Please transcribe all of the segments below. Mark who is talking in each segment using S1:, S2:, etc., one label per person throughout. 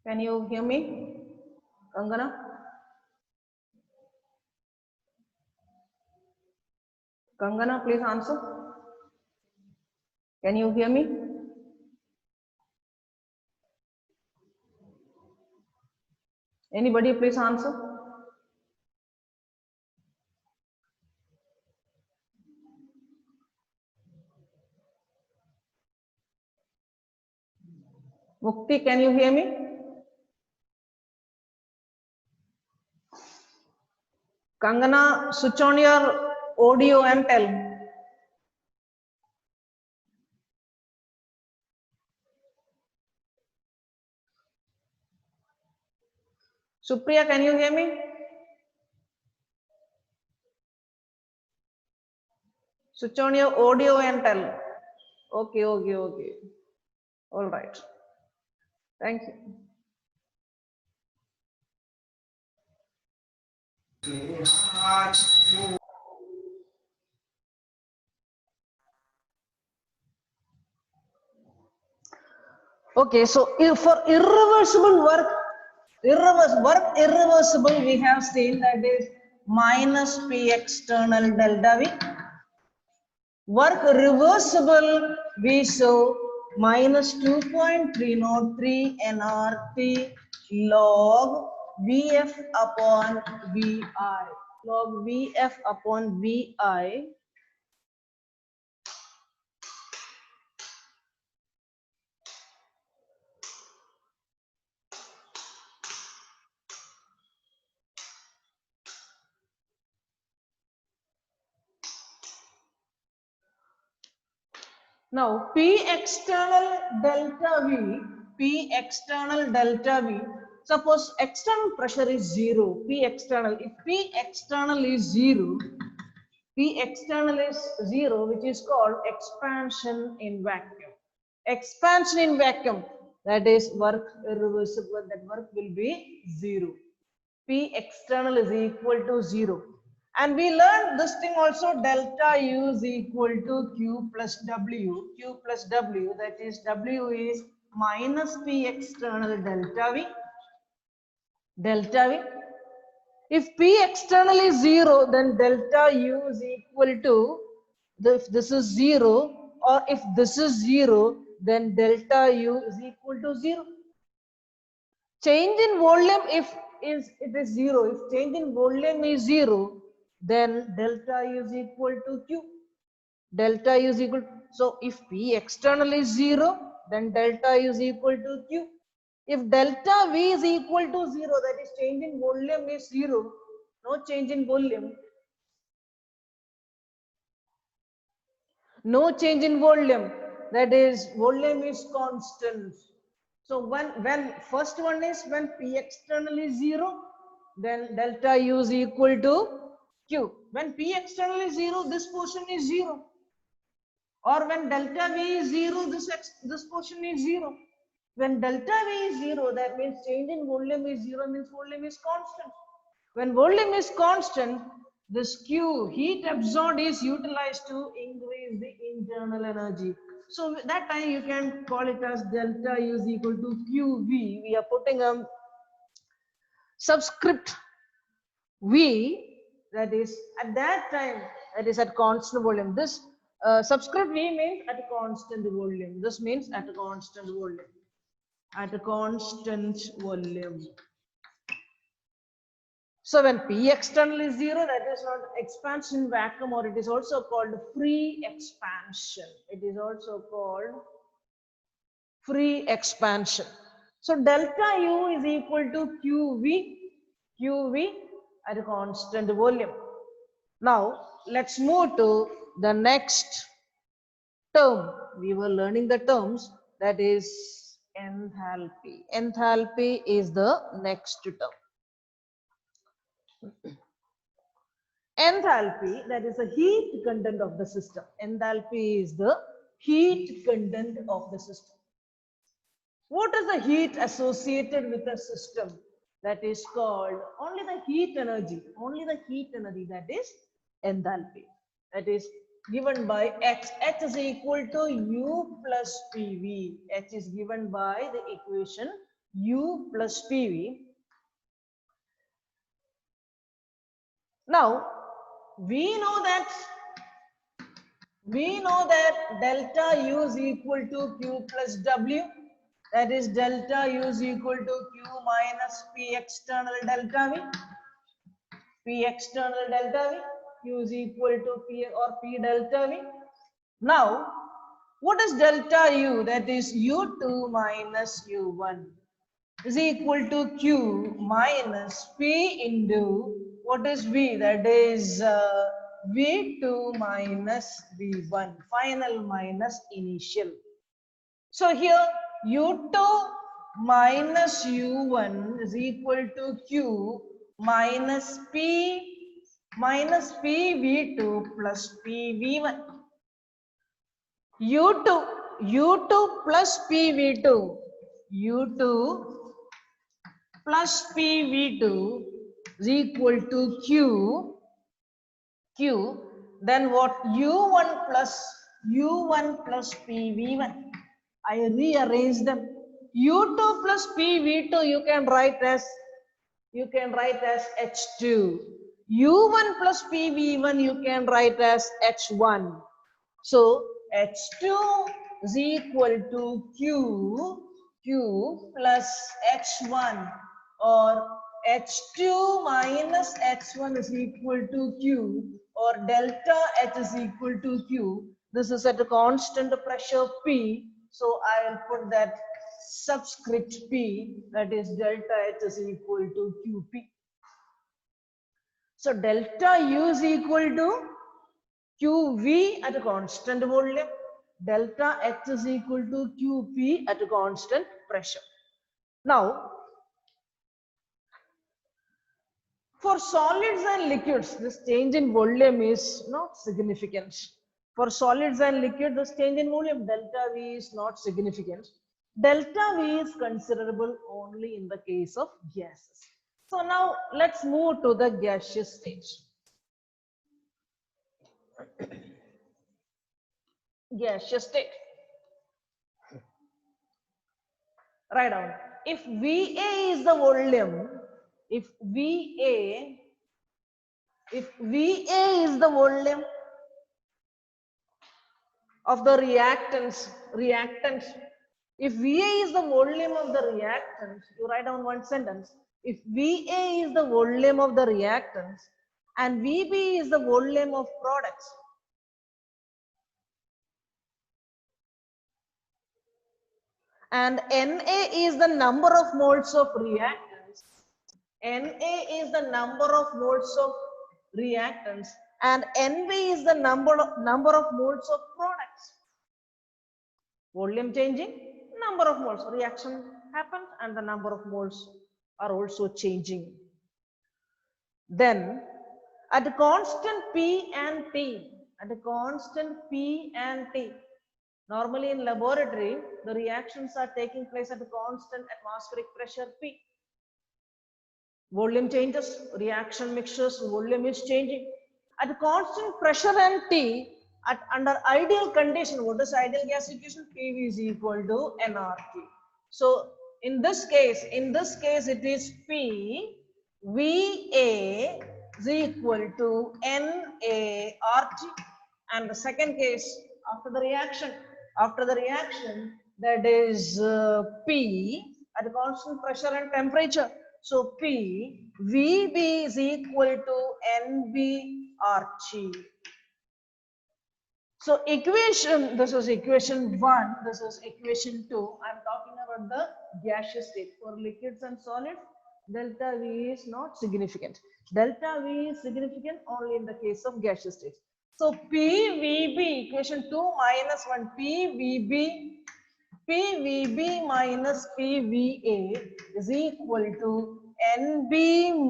S1: Can you hear me, Kangana? Kangana, please answer. Can you hear me? Anybody please answer? Mukti, can you hear me? Kangana, switch on your audio and tell. Supriya, can you hear me? Switch on your audio and tell. Okay. All right. Thank you. Okay, so if for irreversible work, irreversible, we have seen that is minus P external delta V. Work reversible, we saw minus 2.303 nRT log VF upon VI. Log VF upon VI. Now, P external delta V, suppose external pressure is 0, P external, if P external is 0, which is called expansion in vacuum. Expansion in vacuum, that is work irreversible, that work will be 0. P external is equal to 0. And we learned this thing also, delta U is equal to Q plus W, that is W is minus P external delta V. If P external is 0, then delta U is equal to, if this is 0, or if this is 0, then delta U is equal to 0. Change in volume, if it is 0, if change in volume is 0, then delta U is equal to Q. Delta U is equal to, so if P external is 0, then delta U is equal to Q. If delta V is equal to 0, that is change in volume is 0, no change in volume. No change in volume, that is volume is constant. So when first one is when P external is 0, then delta U is equal to Q. When P external is 0, this portion is 0. Or when delta V is 0, this portion is 0. When delta V is 0, that means change in volume is 0, means volume is constant. When volume is constant, this Q, heat absorbed, is utilized to increase the internal energy. So that time you can call it as delta U is equal to QV. We are putting a subscript V, that is at that time, that is at constant volume. This subscript V means at a constant volume. This means at a constant volume. At a constant volume. So when P external is 0, that is not expansion vacuum, or it is also called free expansion. It is also called free expansion. So delta U is equal to QV at a constant volume. Now let's move to the next term. We were learning the terms, that is enthalpy. Enthalpy is the next term. Enthalpy, that is the heat content of the system. Enthalpy is the heat content of the system. What is the heat associated with the system? That is called only the heat energy. Only the heat energy, that is enthalpy. That is given by H. H is equal to U plus PV. H is given by the equation U plus PV. Now, we know that delta U is equal to Q plus W. That is delta U is equal to Q minus P external delta V. P external delta V. Q is equal to P or P delta V. Now, what is delta U? That is U2 minus U1 is equal to Q minus P into what is V? That is V2 minus V1, final minus initial. So here U2 minus U1 is equal to Q minus P V2 plus P V1. U2 plus PV2, U2 plus PV2 is equal to Q, then what? U1 plus PV1. I rearrange them. U2 plus PV2 you can write as H2. U1 plus PV1 you can write as H1. So H2 is equal to Q plus H1, or H2 minus H1 is equal to Q, or delta H is equal to Q. This is at a constant pressure P. So I will put that subscript P, that is delta H is equal to QP. So delta U is equal to QV at a constant volume, delta H is equal to QP at a constant pressure. Now, for solids and liquids, this change in volume is not significant. For solids and liquids, this change in volume, delta V is not significant. Delta V is considerable only in the case of gases. So now let's move to the gaseous stage. Gaseous state. Write down. If VA is the volume, if VA is the volume of the reactants, if VA is the volume of the reactants, you write down one sentence. If VA is the volume of the reactants and VB is the volume of products, and Na is the number of moles of reactants, Na is the number of moles of reactants, and Nb is the number of moles of products. Volume changing, number of moles, reaction happens and the number of moles are also changing. Then at a constant P and T, normally in laboratory, the reactions are taking place at a constant atmospheric pressure P. Volume changes, reaction mixtures, volume is changing. At a constant pressure and T, under ideal condition, what is ideal gas situation? PV is equal to nRT. So in this case, it is P, VA is equal to NaRT. And the second case, after the reaction, that is P at constant pressure and temperature. So P VB is equal to NBRT. So equation, this is equation 1, this is equation 2. I'm talking about the gaseous state. For liquids and solids, delta V is not significant. Delta V is significant only in the case of gaseous states. So PVB, equation 2 minus 1, PVB minus PVA is equal to NB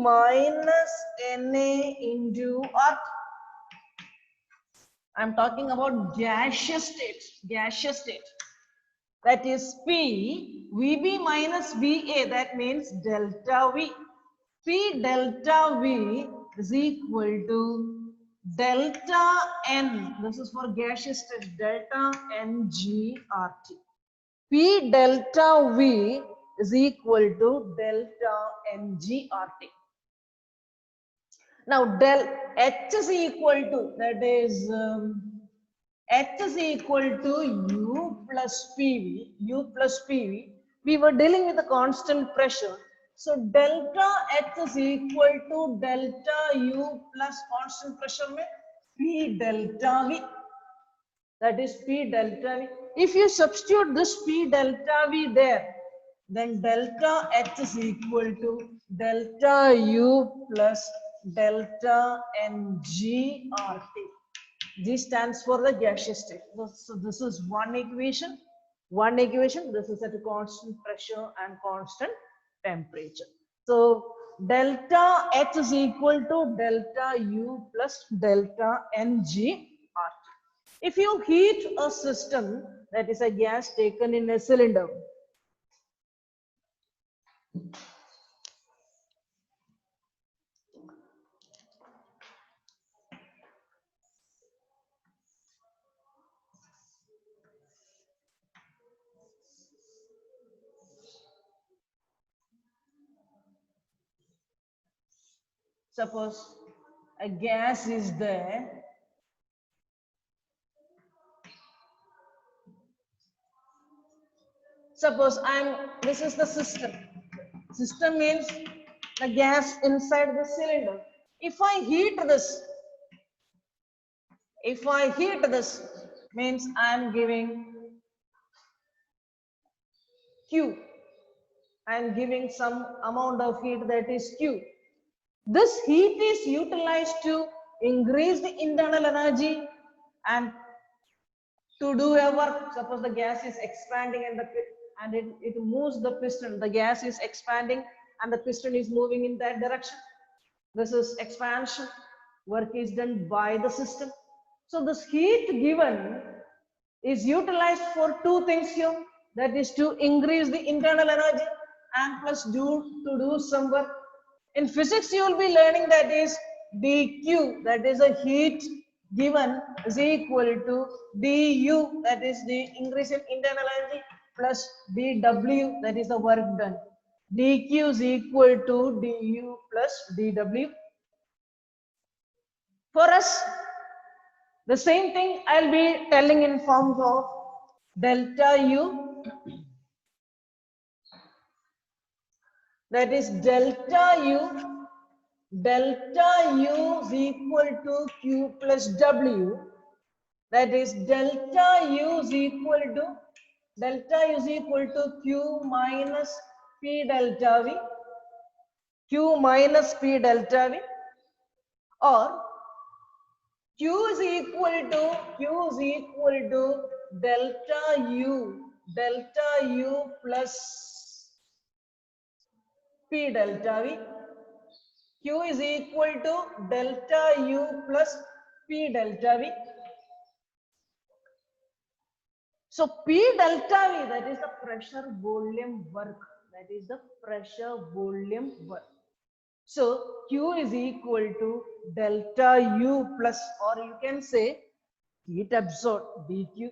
S1: minus NA into RT. I'm talking about gaseous state. That is P VB minus VA. That means delta V. P delta V is equal to delta N. This is for gaseous state. Delta NGRT. P delta V is equal to delta NGRT. Now del H is equal to, that is H is equal to U plus PV. We were dealing with a constant pressure. So delta H is equal to delta U plus constant pressure में P delta V. That is P delta V. If you substitute this P delta V there, then delta H is equal to delta U plus delta NGRT. This stands for the gaseous state. So this is one equation. This is at a constant pressure and constant temperature. So delta H is equal to delta U plus delta NGRT. If you heat a system, that is a gas taken in a cylinder, suppose a gas is there. Suppose this is the system. System means the gas inside the cylinder. If I heat this means I am giving Q. I am giving some amount of heat, that is Q. This heat is utilized to increase the internal energy and to do a work. Suppose the gas is expanding and it moves the piston. The gas is expanding and the piston is moving in that direction. This is expansion. Work is done by the system. So this heat given is utilized for two things here. That is to increase the internal energy and plus to do some work. In physics, you will be learning that is dq, that is a heat given, is equal to du, that is the increase in internal energy, plus dw, that is the work done. dq is equal to du plus dw. For us, the same thing I'll be telling in forms of delta u, that is delta u is equal to q plus w, that is delta u is equal to q minus p delta v, or q is equal to delta u plus p delta v. Q is equal to delta U plus P delta V. So P delta V, that is the pressure volume work. So Q is equal to delta U plus, or you can say heat absorbed dQ.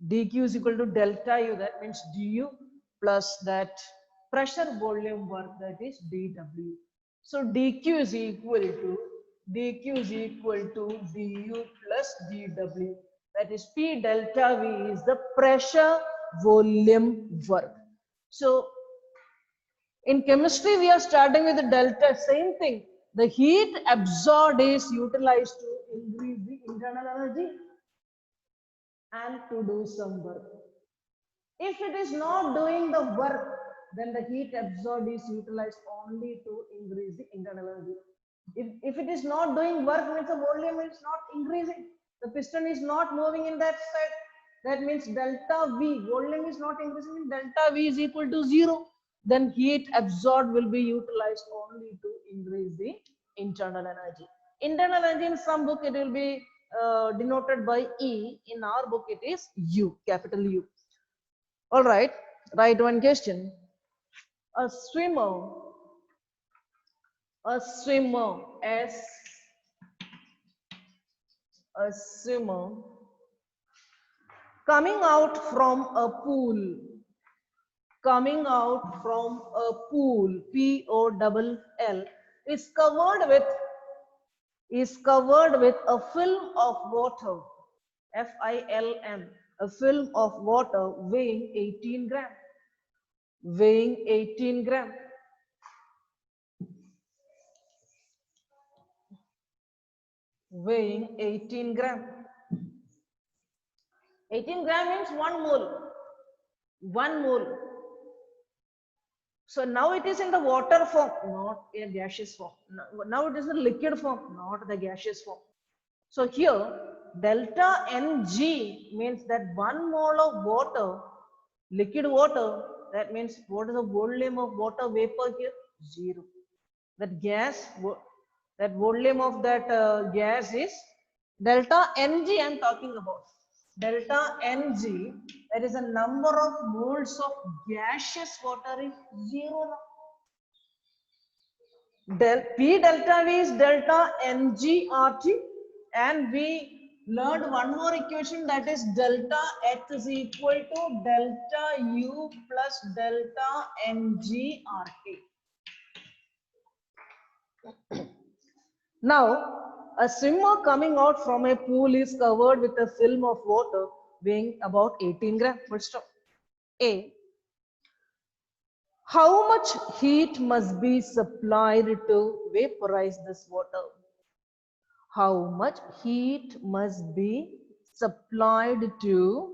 S1: dQ is equal to delta U, that means du, plus that pressure volume work, that is dW. So dQ is equal to dq is equal to du plus dw. That is P delta V is the pressure volume work. So in chemistry, we are starting with the delta, same thing. The heat absorbed is utilized to increase the internal energy and to do some work. If it is not doing the work, then the heat absorbed is utilized only to increase the internal energy. If it is not doing work, means the volume is not increasing. The piston is not moving in that side. That means delta V, volume is not increasing, delta V is equal to 0. Then heat absorbed will be utilized only to increase the internal energy. Internal energy in some book it will be denoted by E. In our book it is U, capital U. All right, write one question. A swimmer, a swimmer, a swimmer coming out from a pool, coming out from a pool, P-O-double-L, is covered with a film of water, F-I-L-M, a film of water weighing 18 gram, weighing 18 gram. Weighing 18 gram. 18 gram means 1 mole. 1 mole. So now it is in the water form, not in a gaseous form. Now it is in liquid form, not the gaseous form. So here delta Ng means that 1 mole of water, liquid water, that means what is the volume of water vapor here? 0. That gas, that volume of that gas is delta Ng I am talking about. Delta Ng, that is a number of moles of gaseous water is 0 now. P delta V is delta Ng RT, and we learned one more equation, that is delta H is equal to delta U plus delta Ng RT. Now, a swimmer coming out from a pool is covered with a film of water weighing about 18 grams. Full stop. A. How much heat must be supplied to vaporize this water? How much heat must be supplied to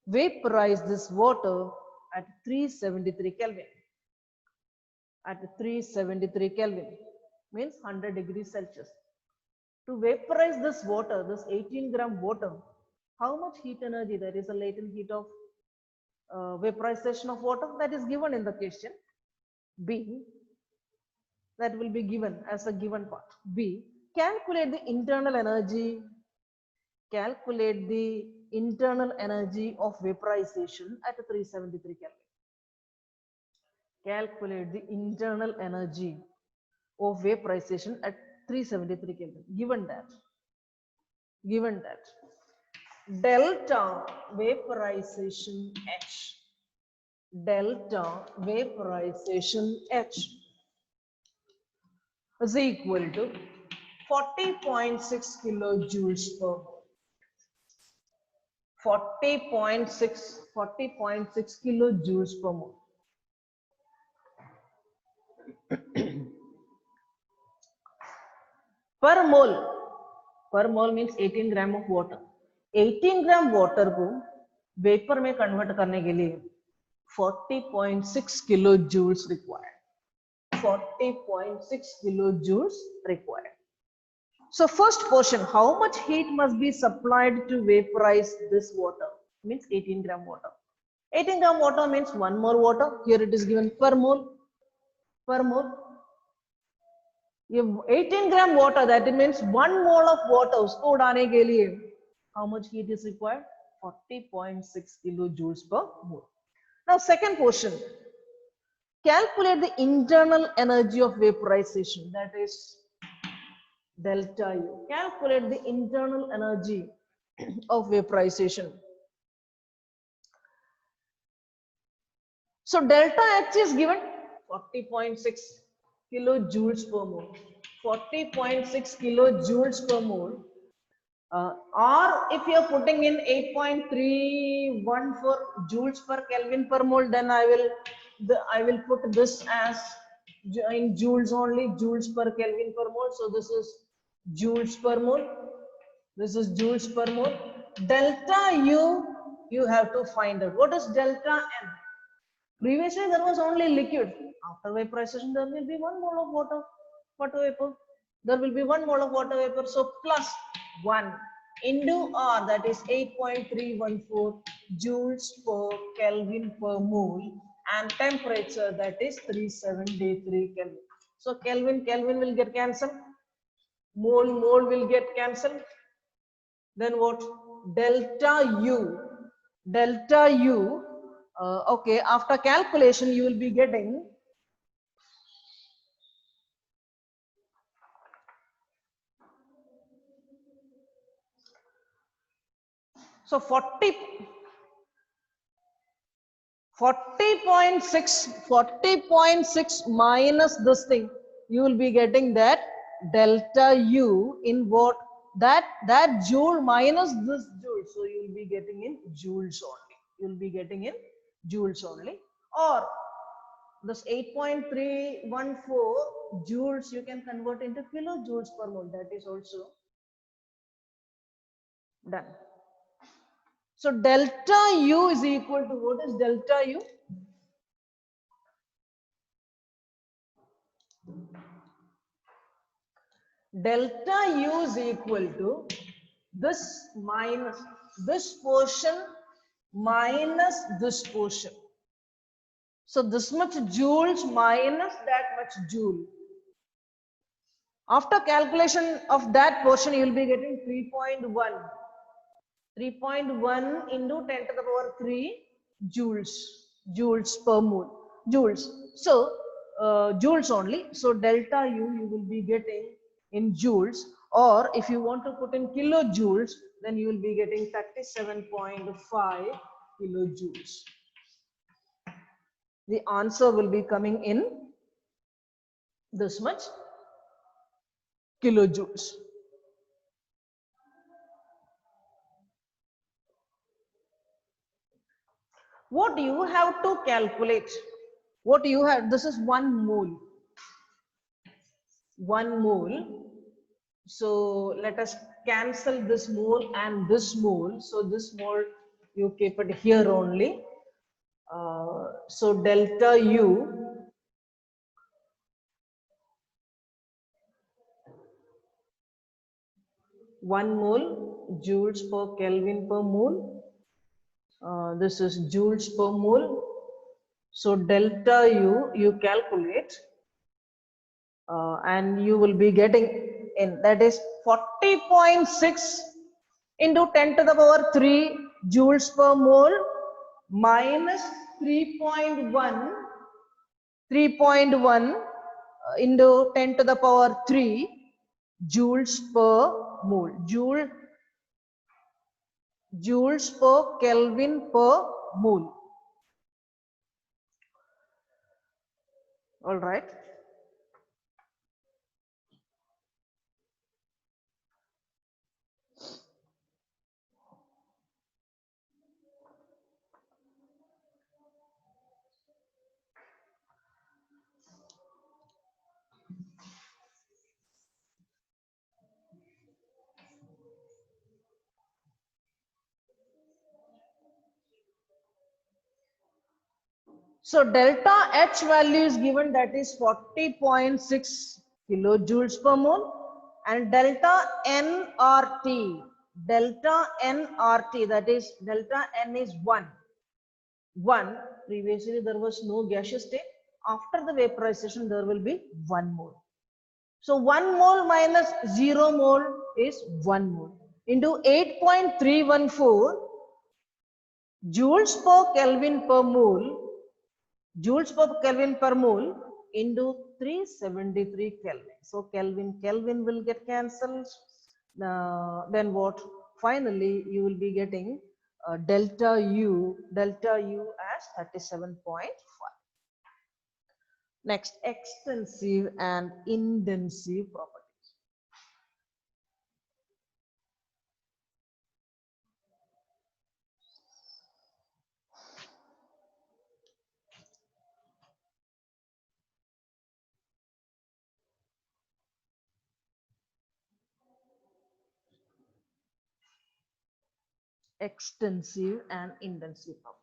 S1: vaporize this water at 373 Kelvin? At 373 Kelvin means 100 degrees Celsius. To vaporize this water, this 18 gram water, how much heat energy, that is a latent heat of vaporization of water, that is given in the question. B, that will be given as a given part. B, calculate the internal energy. Calculate the internal energy of vaporization at 373 Kelvin. Calculate the internal energy of vaporization at 373 Kelvin. Given that delta vaporization H, delta vaporization H is equal to 40.6 kilojoules per mole. 40.6 kilojoules per mole. Per mole means 18 gram of water. 18 gram water को vapour में convert करने के लिए 40.6 kilo joules required. 40.6 kilo joules required. So first portion, how much heat must be supplied to vaporize this water? Means 18 gram water. 18 gram water means 1 mole water. Here it is given per mole. Per mole. 18 gram water, that means 1 mole of water उसको उड़ाने के लिए how much heat is required? 40.6 kilojoules per mole. Now second portion, calculate the internal energy of vaporization, that is delta U. Calculate the internal energy of vaporization. So delta H is given 40.6 kilojoules per mole. 40.6 kilojoules per mole. Or if you are putting in 8.314 joules per Kelvin per mole, then I will put this as in joules only, joules per Kelvin per mole. So this is joules per mole. This is joules per mole. Delta U, you have to find out. What is delta N? Previously there was only liquid. After vaporization there will be 1 mole of water vapor. There will be 1 mole of water vapor. So plus 1 into R, that is 8.314 joules per Kelvin per mole, and temperature, that is 373 Kelvin. So Kelvin will get cancelled. Mole will get cancelled. Then what? Delta U, okay, after calculation you will be getting so 40.6 minus this thing, you will be getting that delta U in what? That joule minus this joule. So you will be getting in joules only. You will be getting in joules only. Or this 8.314 joules you can convert into kilojoules per mole. That is also done. So delta U is equal to, what is delta U? Delta U is equal to this minus this portion minus this portion. So this much joules minus that much joule. After calculation of that portion, you will be getting 3.1. 3.1 into 10 to the power 3 joules per mole. Joules. So joules only. So delta U you will be getting in joules, or if you want to put in kilojoules, then you will be getting 37.5 kilojoules. The answer will be coming in this much kilojoules. What you have to calculate, what you have, this is 1 mole. 1 mole. So let us cancel this mole and this mole. So this mole you keep it here only. So delta U one mole joules per Kelvin per mole. This is joules per mole. So delta U you calculate, and you will be getting in, that is 40.6 into 10 to the power 3 joules per mole minus 3.1 into 10 to the power 3 joules per mole. Joules per Kelvin per mole. All right. So delta H value is given, that is 40.6 kilojoules per mole, and delta nRT, that is delta N is 1. Previously there was no gaseous state. After the vaporization there will be 1 mole. So 1 mole minus 0 mole is 1 mole into 8.314 joules per Kelvin per mole. Joules per Kelvin per mole into 373 Kelvin. So Kelvin will get cancelled. Then what? Finally, you will be getting delta U as 37.5. Next, extensive and intensive properties. Extensive and intensive properties.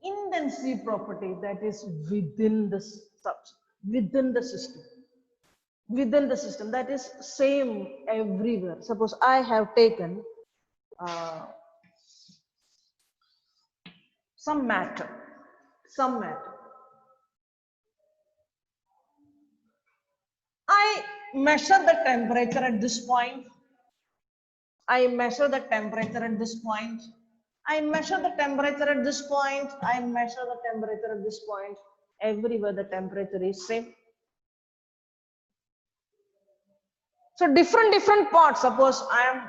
S1: Intensive property, that is within the within the system. Within the system, that is same everywhere. Suppose I have taken uh, some matter, some matter. I measure the temperature at this point. I measure the temperature at this point. I measure the temperature at this point. I measure the temperature at this point. Everywhere the temperature is same. So different parts. Suppose I am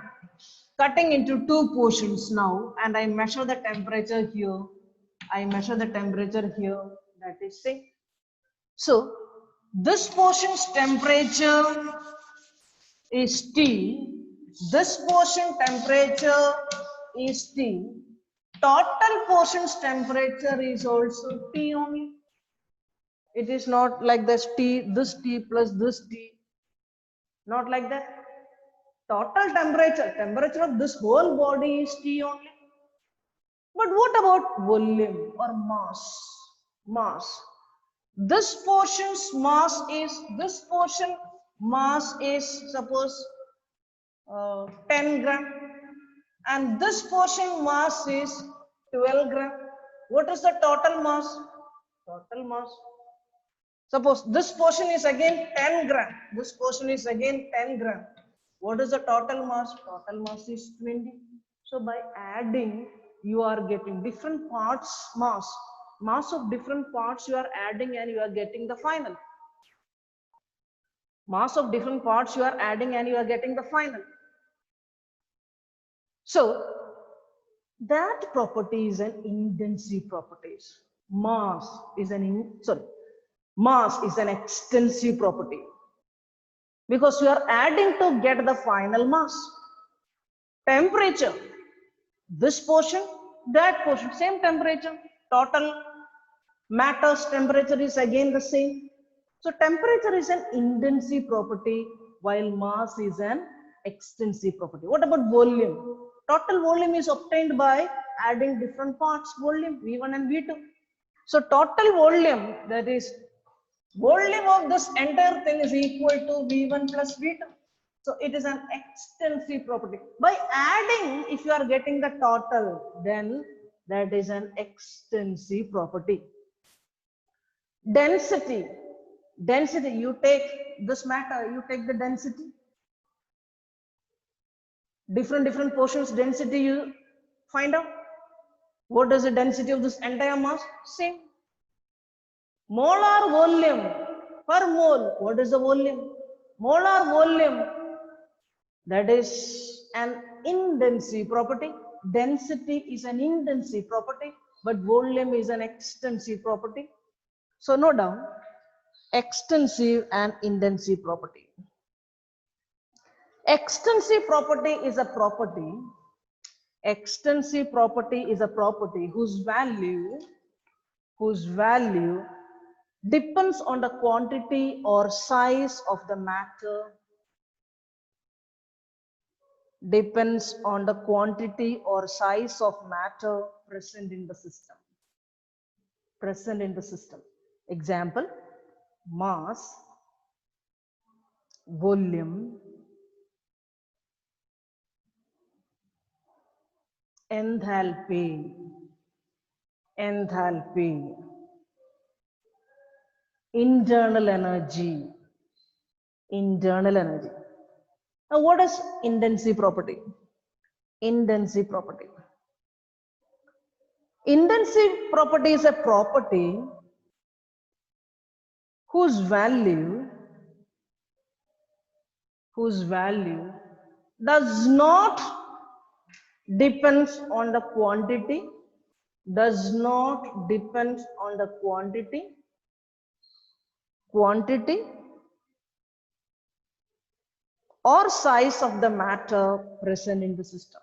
S1: cutting into two portions now, and I measure the temperature here. I measure the temperature here. That is same. So this portion's temperature is T. This portion temperature is T. Total portion's temperature is also T only. It is not like this T plus this T. Not like that. Total temperature of this whole body is T only. But what about volume or mass? Mass. This portion's mass is, this portion mass is suppose 10 gram, and this portion mass is 12 gram. What is the total mass? Total mass. Suppose this portion is again 10 gram. This portion is again 10 gram. What is the total mass? Total mass is 20. So by adding, you are getting different parts mass. Mass of different parts you are adding and you are getting the final. Mass of different parts you are adding and you are getting the final. So that property is an intensive properties. Mass is mass is an extensive property, because you are adding to get the final mass. Temperature, this portion, that portion, same temperature. Total matter's temperature is again the same. So temperature is an intensive property, while mass is an extensive property. What about volume? Total volume is obtained by adding different parts, volume V1 and V2. So total volume, that is volume of this entire thing, is equal to V1 plus V2. So it is an extensive property. By adding, if you are getting the total, then that is an extensive property. Density. Density, you take this matter, you take the density. Different portions density you find out. What is the density of this entire mass? Same. Molar volume per mole. What is the volume? Molar volume, that is an intensive property. Density is an intensive property, but volume is an extensive property. So note down extensive and intensive property. Extensive property is a property. Extensive property is a property whose value depends on the quantity or size of the matter. Depends on the quantity or size of matter present in the system. Present in the system. Example, mass, volume, enthalpy, internal energy. Now what is intensive property? Intensive property is a property whose value whose value does not depends on the quantity, does not depend on the quantity or size of the matter present in the system,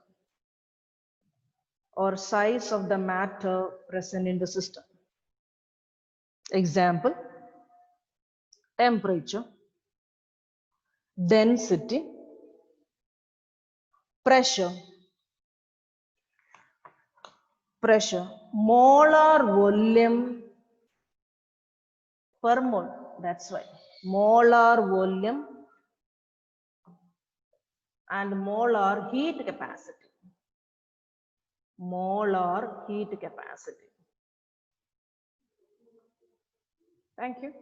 S1: or size of the matter present in the system. Example, temperature, density, pressure, molar volume per mole. That's right, molar volume and molar heat capacity. Molar heat capacity. Thank you.